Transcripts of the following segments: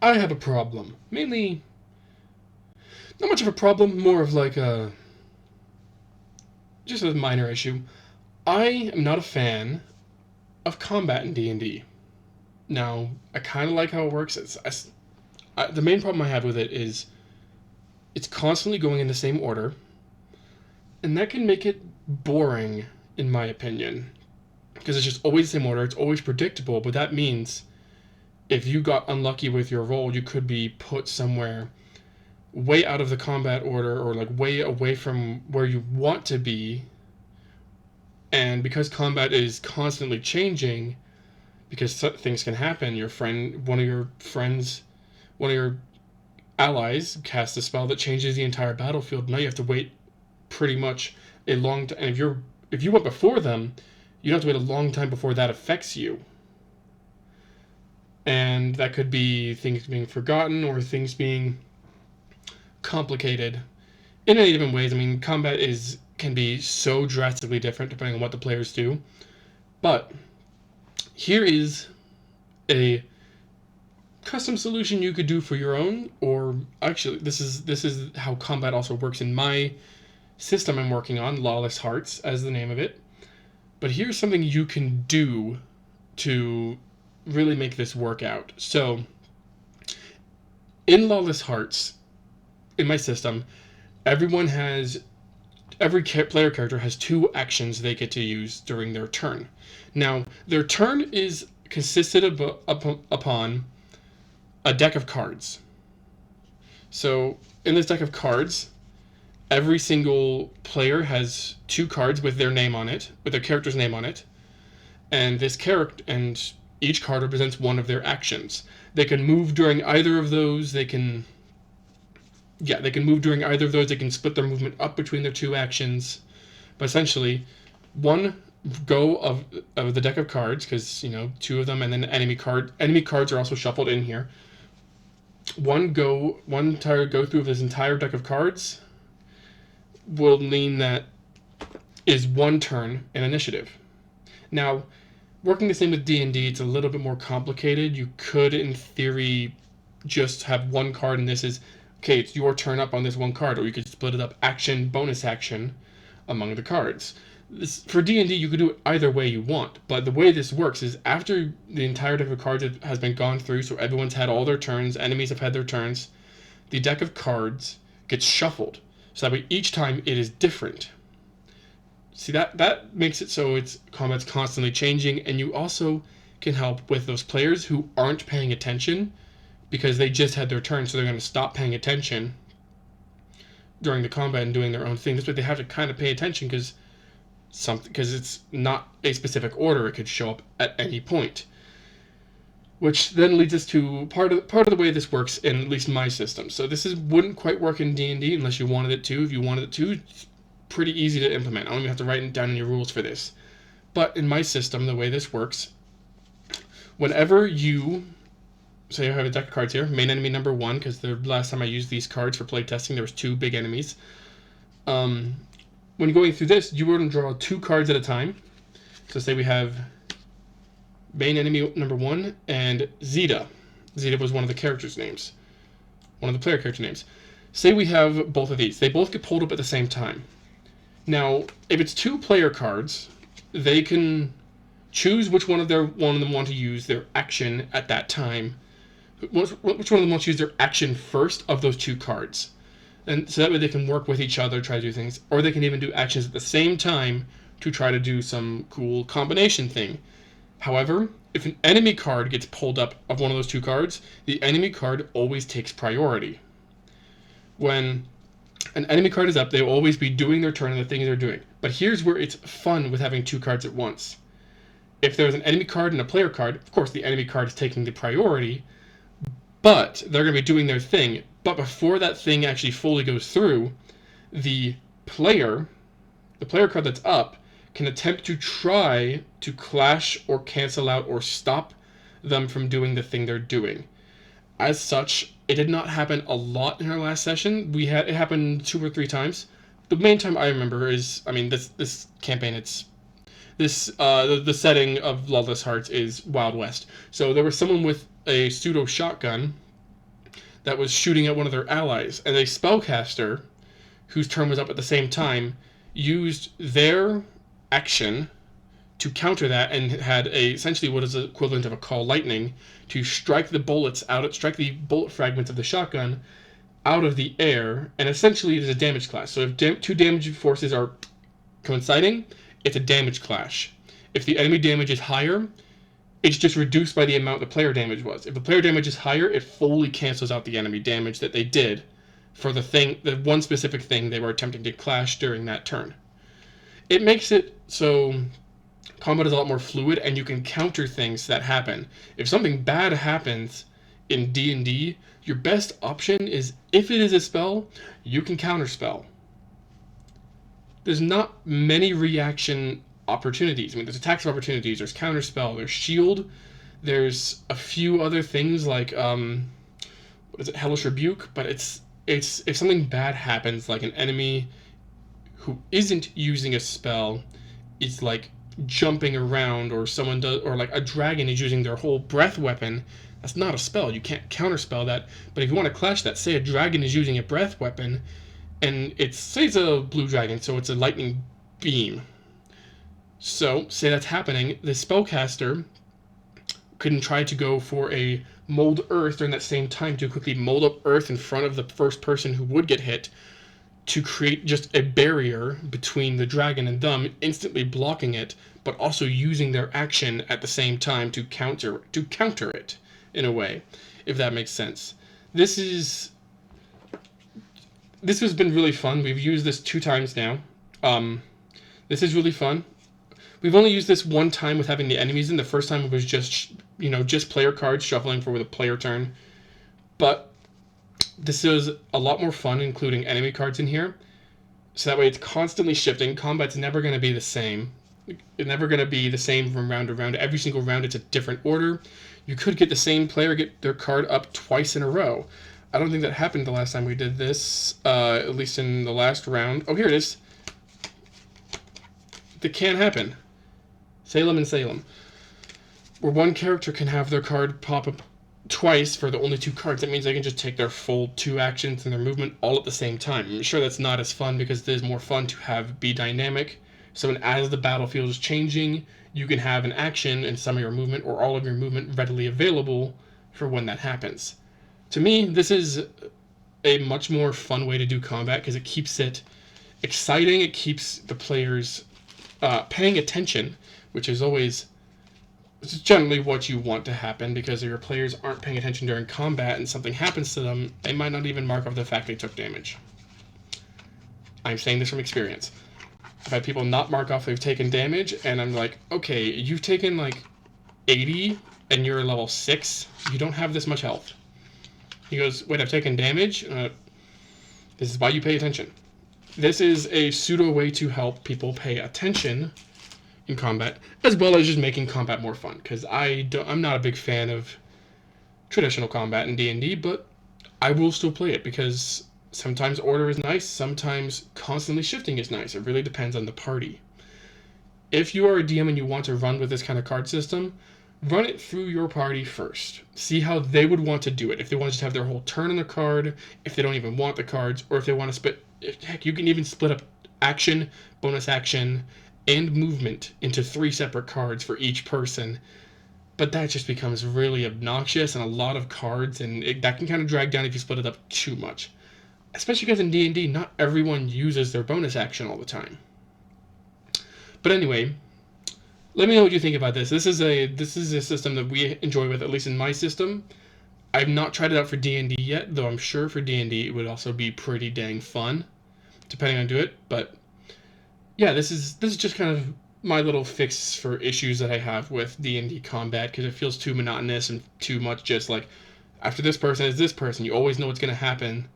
I have a problem. Mainly, not much of a problem, more of like a just a minor issue. I am not a fan of combat in D&D. Now, I kind of like how it works. The main problem I have with it is it's constantly going in the same order, and that can make it boring, in my opinion, because it's just always the same order. It's always predictable, but that means if you got unlucky with your roll, you could be put somewhere way out of the combat order or like way away from where you want to be. And because combat is constantly changing, because things can happen, one of your friends, one of your allies casts a spell that changes the entire battlefield. Now you have to wait pretty much a long time. And if you went before them, you have to wait a long time before that affects you. And that could be things being forgotten or things being complicated in any different ways. I mean, combat can be so drastically different depending on what the players do. But here is a custom solution you could do for your own, or actually, this is how combat also works in my system I'm working on, Lawless Hearts, as the name of it. But here's something you can do to really make this work out. So, in Lawless Hearts, in my system, every player character has two actions they get to use during their turn. Now, their turn is consisted upon a deck of cards. So, in this deck of cards, every single player has two cards with their name on it, with their character's name on it, and each card represents one of their actions. They can move during either of those. They can move during either of those. They can split their movement up between their two actions. But essentially, one go of the deck of cards, because two of them, and then enemy cards are also shuffled in here. One entire go through of this entire deck of cards will mean that is one turn in initiative. Now, working the same with D&D, it's a little bit more complicated. You could, in theory, just have one card, and this is, okay, it's your turn up on this one card, or you could split it up action, bonus action among the cards. For D&D, you could do it either way you want, but the way this works is after the entire deck of cards has been gone through, so everyone's had all their turns, enemies have had their turns, the deck of cards gets shuffled. So that way each time it is different. See, that makes it so combat's constantly changing, and you also can help with those players who aren't paying attention because they just had their turn, so they're going to stop paying attention during the combat and doing their own thing. This way they have to kind of pay attention because it's not a specific order. It could show up at any point. Which then leads us to part of the way this works in at least my system. So this wouldn't quite work in D&D unless you wanted it to. If you wanted it to, it's pretty easy to implement. I don't even have to write it down in your rules for this. But in my system, the way this works, whenever you say I have a deck of cards here, main enemy number 1, because the last time I used these cards for playtesting, there was 2 big enemies. When you're going through this, you want to draw 2 cards at a time. So say we have main enemy number 1 and Zeta. Zeta was one of the characters' names. One of the player character names. Say we have both of these. They both get pulled up at the same time. Now, if it's 2 player cards, they can choose which one of them want to use their action at that time. Which one of them wants to use their action first of those 2 cards. And so that way they can work with each other, try to do things. Or they can even do actions at the same time to try to do some cool combination thing. However, if an enemy card gets pulled up of one of those 2 cards, the enemy card always takes priority. When an enemy card is up, they will always be doing their turn and the things they're doing. But here's where it's fun with having 2 cards at once. If there's an enemy card and a player card, of course the enemy card is taking the priority, but they're going to be doing their thing. But before that thing actually fully goes through, the player card that's up, can attempt to try to clash or cancel out or stop them from doing the thing they're doing. As such, it did not happen a lot in our last session. It happened 2 or 3 times. The main time I remember is, this campaign, the setting of Lawless Hearts is Wild West. So there was someone with a pseudo shotgun that was shooting at one of their allies, and a spellcaster, whose turn was up at the same time, used their action to counter that and had essentially what is the equivalent of a call lightning to strike the bullet fragments of the shotgun out of the air, and essentially it is a damage clash. So if two damage forces are coinciding, it's a damage clash. If the enemy damage is higher, it's just reduced by the amount the player damage was. If the player damage is higher, it fully cancels out the enemy damage that they did for the one specific thing they were attempting to clash during that turn. It makes it so combat is a lot more fluid, and you can counter things that happen. If something bad happens in D&D, your best option is, if it is a spell, you can counterspell. There's not many reaction opportunities. I mean, there's attacks of opportunities, there's counterspell, there's shield, there's a few other things like Hellish Rebuke, but it's if something bad happens, like an enemy who isn't using a spell is like jumping around, or like a dragon is using their whole breath weapon, that's not a spell. You can't counterspell that. But if you want to clash that, say a dragon is using a breath weapon, and say it's a blue dragon, so it's a lightning beam. So, say that's happening, the spellcaster couldn't try to go for a mold earth during that same time to quickly mold up earth in front of the first person who would get hit, to create just a barrier between the dragon and them, instantly blocking it, but also using their action at the same time to counter it, in a way, if that makes sense. This has been really fun. We've used this 2 times now. This is really fun. We've only used this 1 time with having the enemies in. The first time it was just player cards shuffling for the player turn. But this is a lot more fun, including enemy cards in here. So that way it's constantly shifting. Combat's never going to be the same. It's never going to be the same from round to round. Every single round it's a different order. You could get the same player get their card up twice in a row. I don't think that happened the last time we did this, at least in the last round. Oh, here it is. That can happen. Salem and Salem. Where one character can have their card pop up twice for the only 2 cards. That means they can just take their full 2 actions and their movement all at the same time. I'm sure that's not as fun, because it is more fun to be dynamic. So as the battlefield is changing, you can have an action and some of your movement or all of your movement readily available for when that happens. To me, this is a much more fun way to do combat, because it keeps it exciting. It keeps the players paying attention, which is always generally what you want to happen, because if your players aren't paying attention during combat and something happens to them, they might not even mark off the fact they took damage. I'm saying this from experience. I've had people not mark off they've taken damage, and I'm like, okay, you've taken like 80 and you're level 6, you don't have this much health. He goes, wait, I've taken damage? This is why you pay attention. This is a pseudo way to help people pay attention in combat, as well as just making combat more fun, because I'm not a big fan of traditional combat in D&D, but I will still play it, because sometimes order is nice, sometimes constantly shifting is nice. It really depends on the party. If you are a DM and you want to run with this kind of card system, run it through your party first. See how they would want to do it. If they want to just have their whole turn on the card, if they don't even want the cards, or if they want to split... Heck, you can even split up action, bonus action, and movement into 3 separate cards for each person. But that just becomes really obnoxious and a lot of cards, and that can kind of drag down if you split it up too much. Especially because in D&D, not everyone uses their bonus action all the time. But anyway, let me know what you think about this. This is a system that we enjoy with, at least in my system. I've not tried it out for D&D yet, though I'm sure for D&D it would also be pretty dang fun, depending on do it. But yeah, this is just kind of my little fix for issues that I have with D&D combat, because it feels too monotonous and too much just like, after this person is this person, you always know what's going to happen.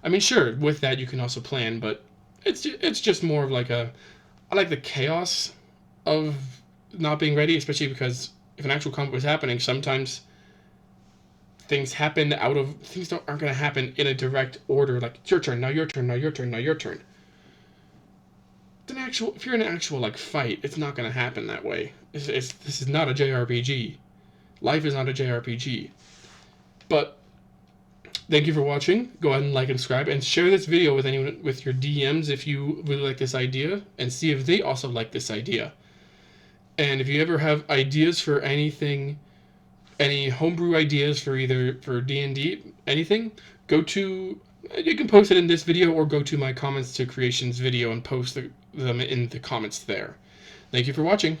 I mean, sure, with that you can also plan, but it's just more of like I like the chaos of not being ready, especially because if an actual combat was happening, sometimes things happen things aren't going to happen in a direct order, like it's your turn, now your turn, now your turn, now your turn. If you're in an actual like fight, it's not going to happen that way. This is not a JRPG. Life is not a JRPG. But Thank you for watching. Go ahead and like and subscribe, and share this video with anyone with your DMs if you really like this idea, and see if they also like this idea. And if you ever have ideas for anything, any homebrew ideas for either for D&D, anything, you can post it in this video or go to my comments to creations video and post them in the comments there. Thank you for watching.